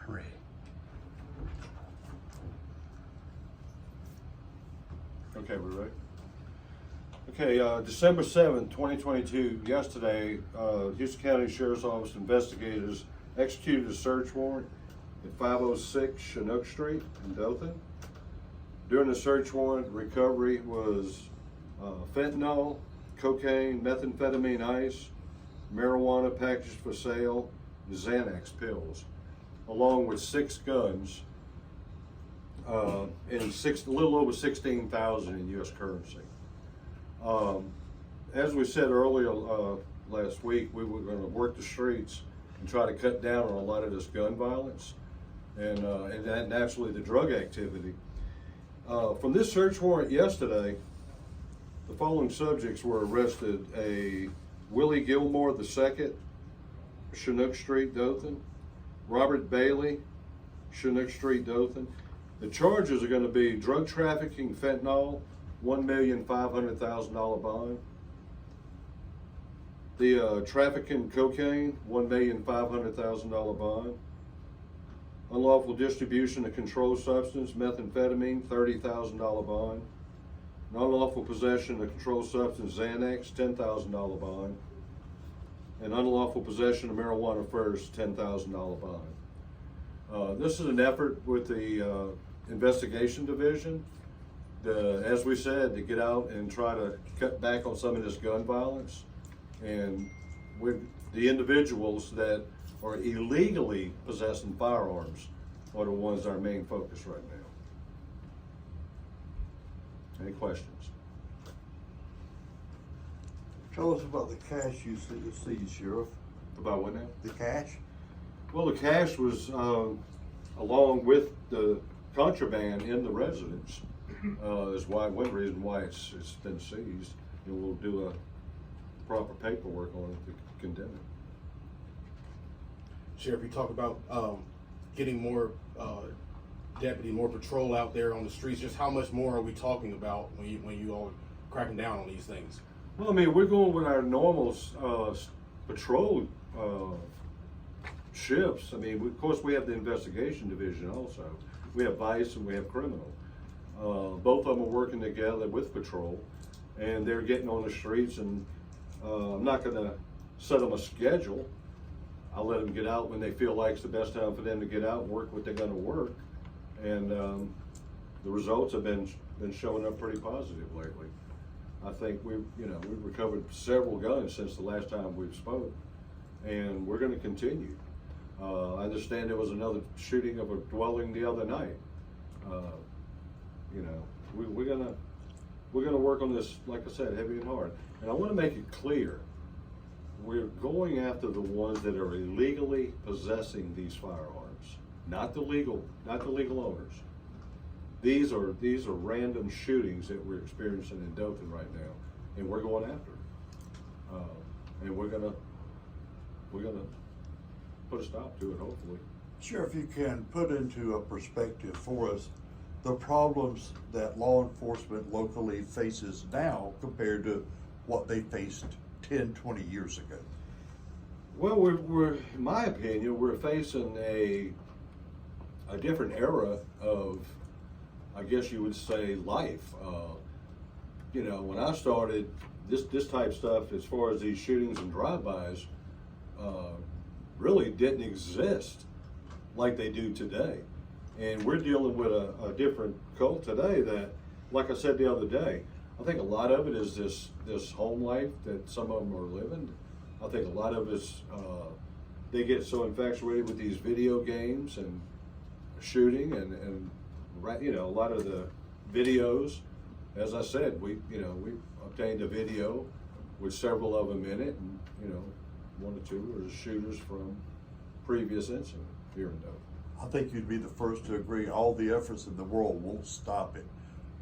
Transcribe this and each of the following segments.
Ready. Okay, we're ready. Okay, December 7th, 2022, yesterday, Houston County Sheriff's Office investigators executed a search warrant at 506 Chinook Street in Dothan. During the search warrant, recovery was fentanyl, cocaine, methamphetamine ice, marijuana packaged for sale, and Xanax pills, along with 6 guns and a little over 16,000 in U.S. currency. As we said earlier last week, we were going to work the streets and try to cut down on a lot of this gun violence and naturally the drug activity. From this search warrant yesterday, the following subjects were arrested: a Willie Gilmore II, Chinook Street, Dothan; Robert Bailey, Chinook Street, Dothan. The charges are going to be drug trafficking, fentanyl, $1,500,000 bond. The trafficking cocaine, $1,500,000 bond. Unlawful distribution of controlled substance, methamphetamine, $30,000 bond. Unlawful possession of controlled substance, Xanax, $10,000 bond. And unlawful possession of marijuana first, $10,000 bond. This is an effort with the investigation division, as we said, to get out and try to cut back on some of this gun violence. And with the individuals that are illegally possessing firearms are the ones our main focus right now. Any questions? Tell us about the cash you seized, Sheriff. About what now? The cash? Well, the cash was along with the contraband in the residence is one reason why it's been seized, and we'll do a proper paperwork on it to condemn it. Sheriff, you talk about getting more more patrol out there on the streets. Just how much more are we talking about when you all cracking down on these things? Well, I mean, we're going with our normal patrol shifts. I mean, of course, we have the investigation division also. We have vice and we have criminal. Both of them are working together with patrol, and they're getting on the streets. And I'm not going to set them a schedule. I'll let them get out when they feel like it's the best time for them to get out and work what they're going to work. And the results have been showing up pretty positive lately. I think we've recovered several guns since the last time we've spoke, and we're going to continue. I understand there was another shooting of a dwelling the other night. We're gonna work on this, like I said, heavy and hard. And I want to make it clear, we're going after the ones that are illegally possessing these firearms, not the legal owners. These are random shootings that we're experiencing in Dothan right now, and we're going after it. And we're gonna put a stop to it, hopefully. Sheriff, you can put into a perspective for us the problems that law enforcement locally faces now compared to what they faced 10, 20 years ago. Well, we're in my opinion, we're facing a different era of, I guess you would say, life. When I started, this type of stuff, as far as these shootings and drive-bys, really didn't exist like they do today. And we're dealing with a different cult today that, like I said the other day, I think a lot of it is this home life that some of them are living. I think a lot of it's, they get so infatuated with these video games and shooting and a lot of the videos. As I said, we obtained a video with several of them in it, and one or two are shooters from previous incident here in Dothan. I think you'd be the first to agree all the efforts in the world won't stop it.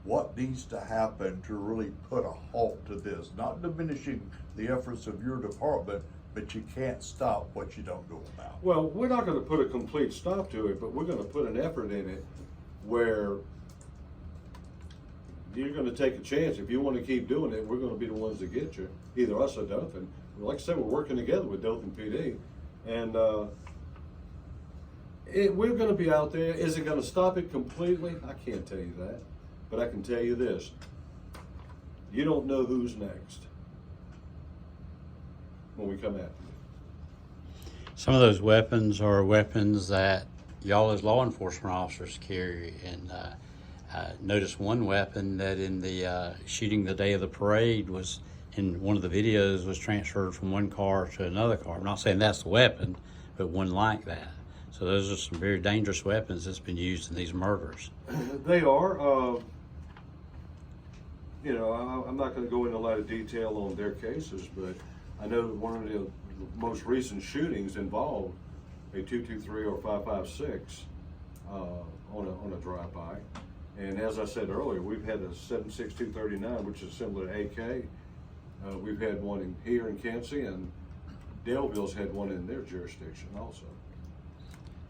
What needs to happen to really put a halt to this? Not diminishing the efforts of your department, but you can't stop what you don't know about. Well, we're not going to put a complete stop to it, but we're going to put an effort in it where you're going to take a chance. If you want to keep doing it, we're going to be the ones that get you, either us or Dothan. Like I said, we're working together with Dothan PD, and We're gonna be out there. Is it gonna stop it completely? I can't tell you that. But I can tell you this. You don't know who's next when we come after you. Some of those weapons are weapons that y'all as law enforcement officers carry. And I noticed one weapon that in the shooting the day of the parade was, in one of the videos, was transferred from one car to another car. I'm not saying that's the weapon, but one like that. So those are some very dangerous weapons that's been used in these murders. They are. You know, I'm not going to go into a lot of detail on their cases, but I know that one of the most recent shootings involved a 223 or 556 on a drive-by. And as I said earlier, we've had a 76239, which is similar to AK. We've had one here in Kansas, and Daleville's had one in their jurisdiction also.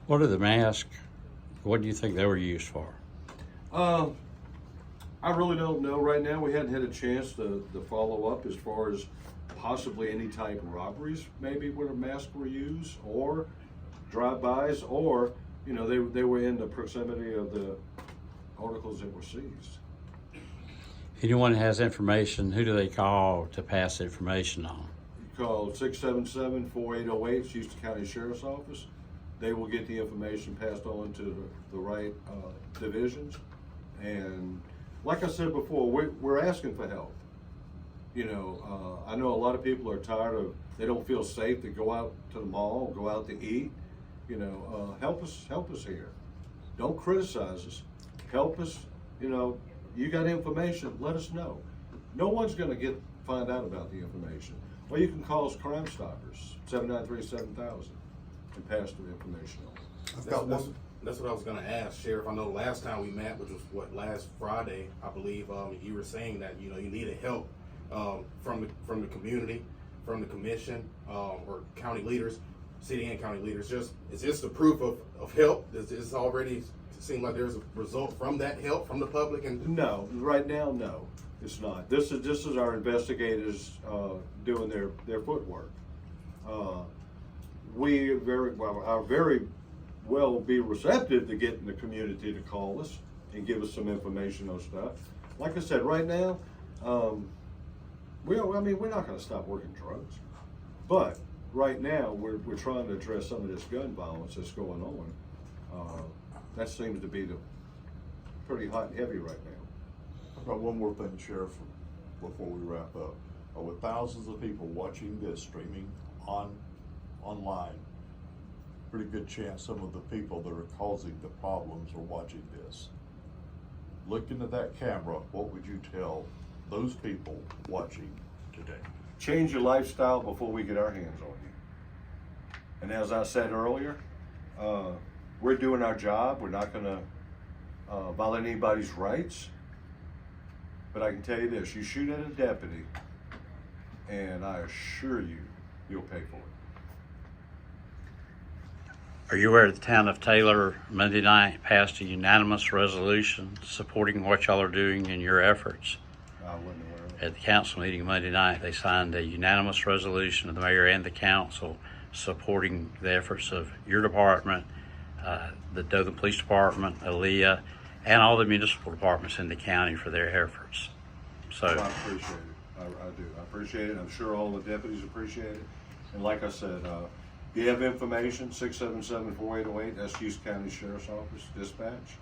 What are the masks? What do you think they were used for? I really don't know right now. We hadn't had a chance to follow up as far as possibly any type of robberies, maybe where the masks were used, or drive-bys, or, you know, they were in the proximity of the articles that were seized. If anyone has information, who do they call to pass information on? You call 677-4808, it's Houston County Sheriff's Office. They will get the information passed on to the right divisions. And like I said before, we're asking for help. You know, I know a lot of people are tired of, they don't feel safe to go out to the mall, go out to eat. You know, help us here. Don't criticize us. Help us. You know, you got information, let us know. No one's going to find out about the information. Or you can call us Crime Stoppers, 793-7000, and pass the information on. That's what I was going to ask, Sheriff. I know last time we met, which was last Friday, I believe, you were saying that, you know, you needed help from the community, from the commission, or county leaders, city and county leaders. Is this the proof of help? Does this already seem like there's a result from that help from the public? And no, right now, no, it's not. This is our investigators doing their footwork. We are very well be receptive to getting the community to call us and give us some information on stuff. Like I said, right now, we're not going to stop working drugs, but right now we're trying to address some of this gun violence that's going on. That seems to be pretty hot and heavy right now. I've got one more thing, Sheriff, before we wrap up. With thousands of people watching this, streaming online, pretty good chance some of the people that are causing the problems are watching this. Looking at that camera, what would you tell those people watching today? Change your lifestyle before we get our hands on you. And as I said earlier, we're doing our job. We're not going to violate anybody's rights. But I can tell you this, you shoot at a deputy, and I assure you, you'll pay for it. Are you aware the town of Taylor Monday night passed a unanimous resolution supporting what y'all are doing in your efforts? I wasn't aware of it. At the council meeting Monday night, they signed a unanimous resolution of the mayor and the council supporting the efforts of your department, the Dothan Police Department, ALEA, and all the municipal departments in the county for their efforts. So I appreciate it. I do. I appreciate it. I'm sure all the deputies appreciate it. And like I said, if you have information, 677-4808, that's Houston County Sheriff's Office, dispatch.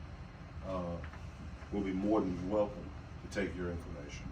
We'll be more than welcome to take your information.